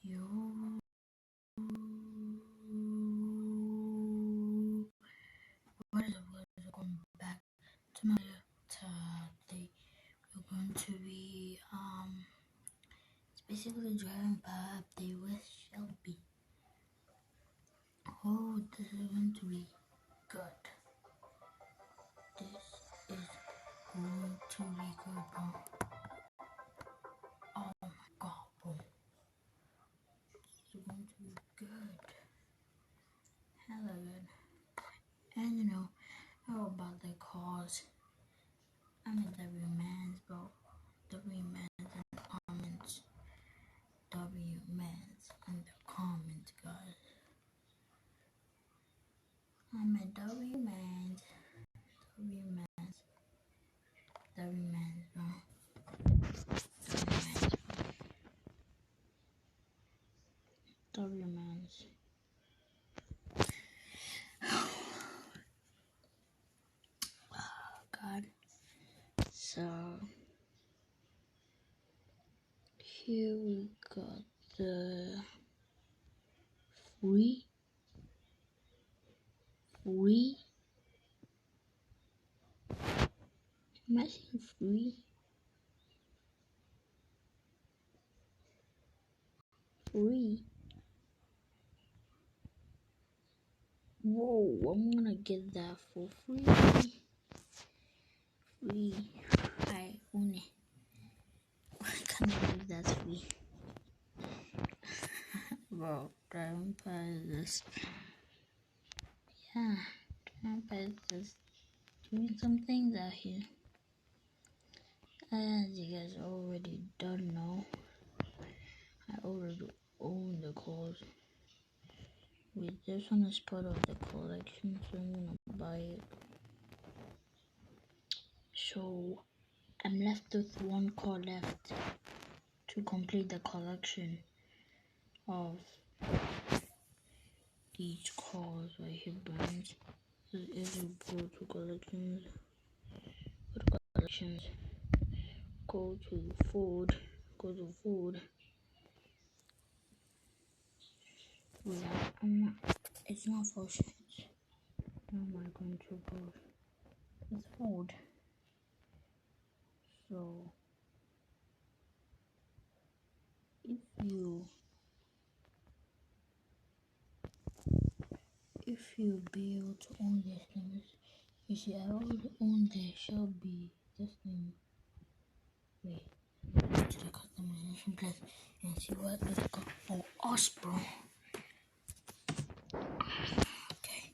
Yo, what is up, welcome back to my today. We're going to be it's basically driving by update with Shelby. Oh, this is going to be good. This is going to be good, bro. Oh my god, bro. This is going to be good. Hella good. And how about the cars? I'm a W man, bro. W man in the comments. W mans in the comments, guys. I'm a W mans. W mans. W mans, bro. W mans. Oh, God. So, here we got the free. Am I saying free? Free. Whoa, I'm gonna get that for free. Free. I own it. I can't believe that's free. Bro, driving past this. Yeah, driving past this. Doing some things out here. As you guys already don't know, I already own the cars. Wait, this one is part of the collection, so I'm gonna buy it. So I'm left with one car left to complete the collection of these cars right here, brands. As you go to collections, go to Ford. Yeah, it's not Volkswagen. How am I going to go? It's Ford. So if you be able to own these things, you see I already own the Shelby this thing. Wait, go to the customization place and see what is got for us, bro. Okay.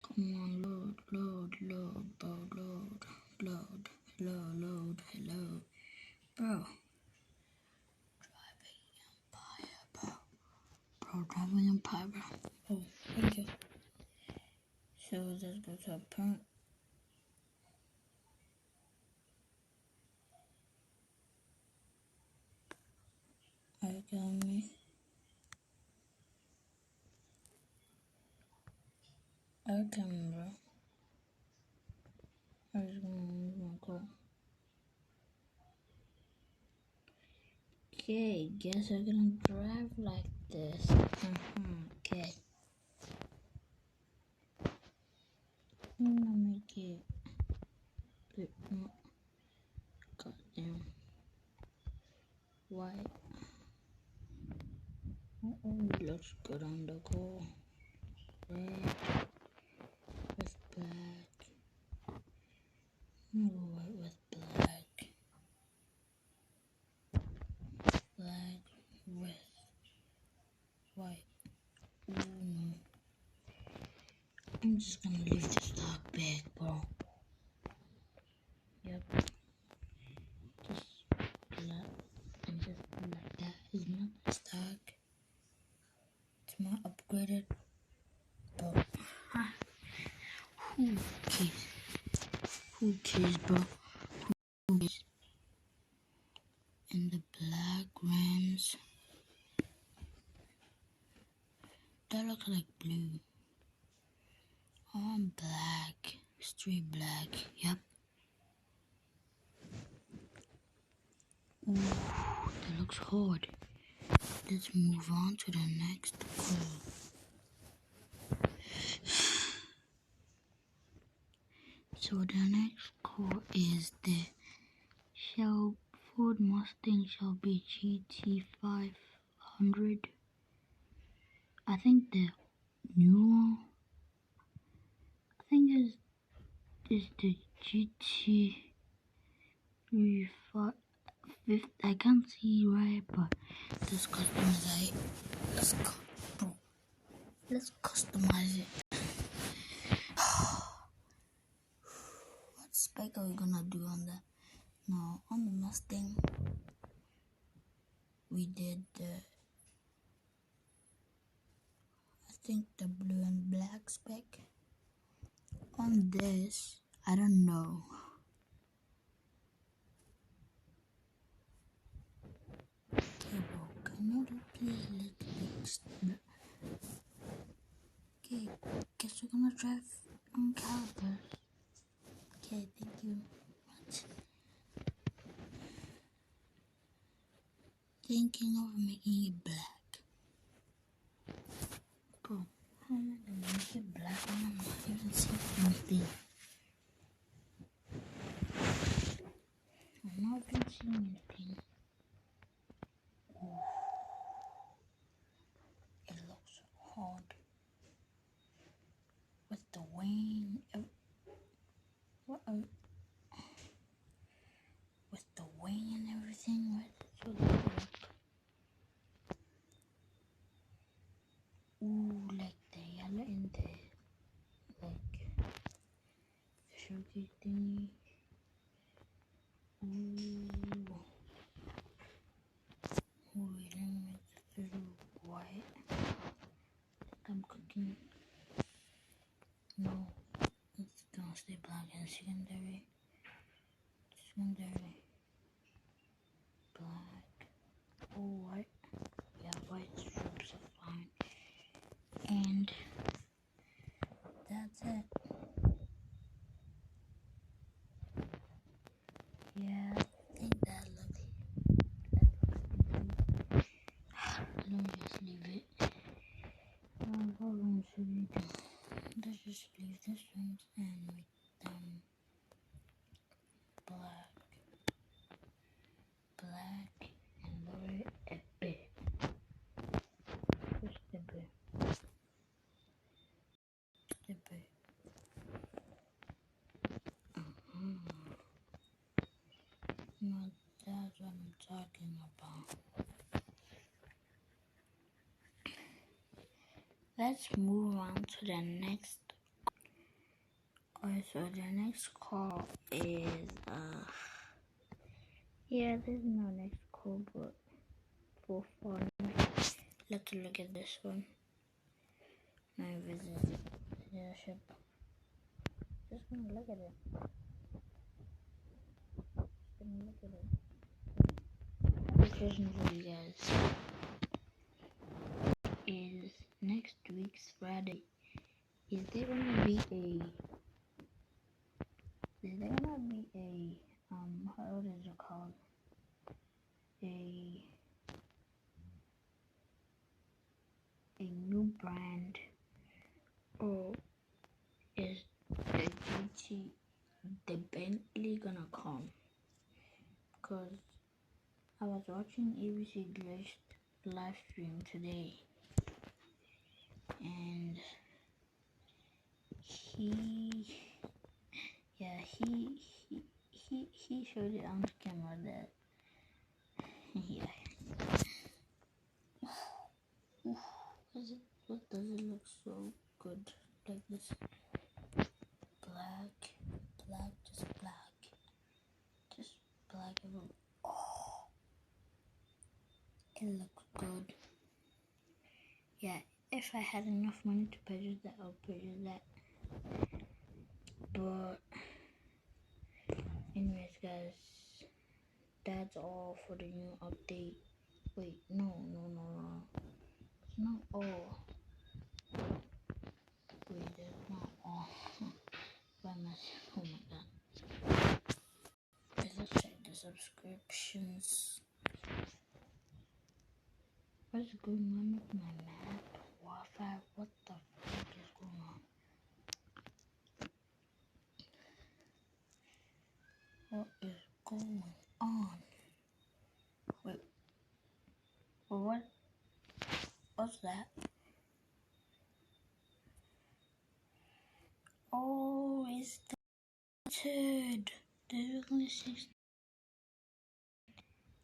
Come on, load, bro, load, hello, bro. Driving Empire, bro. Oh, thank you. So let's go to a print. I got me. Okay, bro. I was gonna go. Okay, guess I'm gonna drive like this. Okay. I'm gonna make it a bit more goddamn white. Oh, it looks good on the go. Red with black. No, white with black. Black with white. Ooh, no. I'm just gonna leave the stock back, bro. Yep. Just black and just like that is not the stock. It's more upgraded, but who cares? Who cares, bro? Who cares? And the black rims, that looks like blue. On black straight black. Yep. Ooh, that looks hard. Let's move on to the next color. So the next car is the Ford Mustang Shelby GT500. I think the new one, I think is the GT5. I can't see right, but let's customize it. Let's customize it. What spec are we gonna do on that? No, on the Mustang, we did I think the blue and black spec. On this, I don't know. Table, can you please let Okay, guess we're gonna drive on calipers. Okay, thank you much. Thinking of making it black. Bro, how am I gonna make it black when I'm not even seeing anything? I'm not even seeing anything. Ooh, it looks hard. With the wing, with the wing and everything, right? So ooh, like the yellow and the showcase thingy. Ooh, wait, let me make this a little white. I'm cooking. No, it's gonna stay black and secondary. Black, or white. Yeah, white strips are fine. And that's it. Yeah, I think that looks good. Let me just leave it. What one should we do? Let's just leave this one and make them black, and lower it a bit. Just a bit. No, that's what I'm talking about. Let's move on to the next. Alright, so the next call is yeah, there's no next call, but for fun, let's look at this one. Now visit the dealership. Just gonna look at it. My question for you guys is next week's Friday. Is there gonna be a what is it called? A new brand, or is the Bentley gonna come? Cause I was watching ABC Glitch live stream today, and he showed it on camera that yeah. What does it look so good like this? Black, just black. Oh, it looks good. Yeah, if I had enough money to purchase that, I'll purchase that. But anyways, guys, that's all for the new update. Wait, no. It's not all. Wait, that's not all. Why am I subscriptions. What's going on with my map? Wi-Fi? What the fuck is going on? What is going on? Wait. What? What's that? Oh, it's started. There's only 6.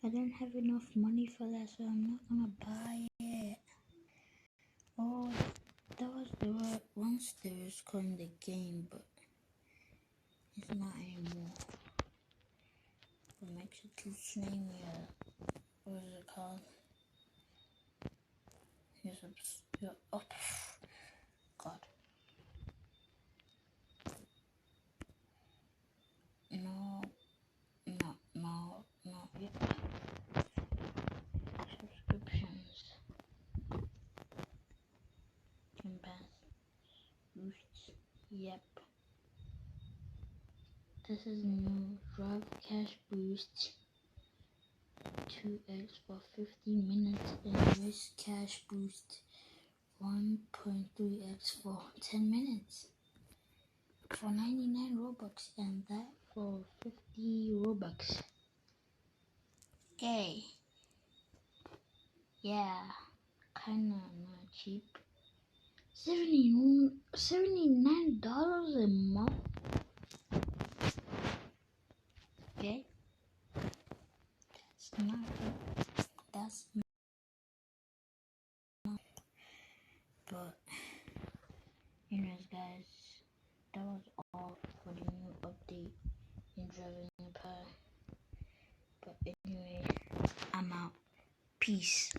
I don't have enough money for that, so I'm not gonna buy it. Oh, that was the once there was called the game, but it's not anymore. What makes it too snake? What is it called? Oh, God. No. Yeah. Subscriptions. Game Pass. Boosts. Yep. This is new. Drive Cash Boost. 2x for 15 minutes and Risk Cash Boost 1.3x for 10 minutes for 99 Robux and that for 50 Robux. Okay. Yeah, kinda not cheap. $79 a month. Okay. That's not good. That's not. But anyways guys, that was all for the new update in Driving Empire. But anyway, I'm out. Peace.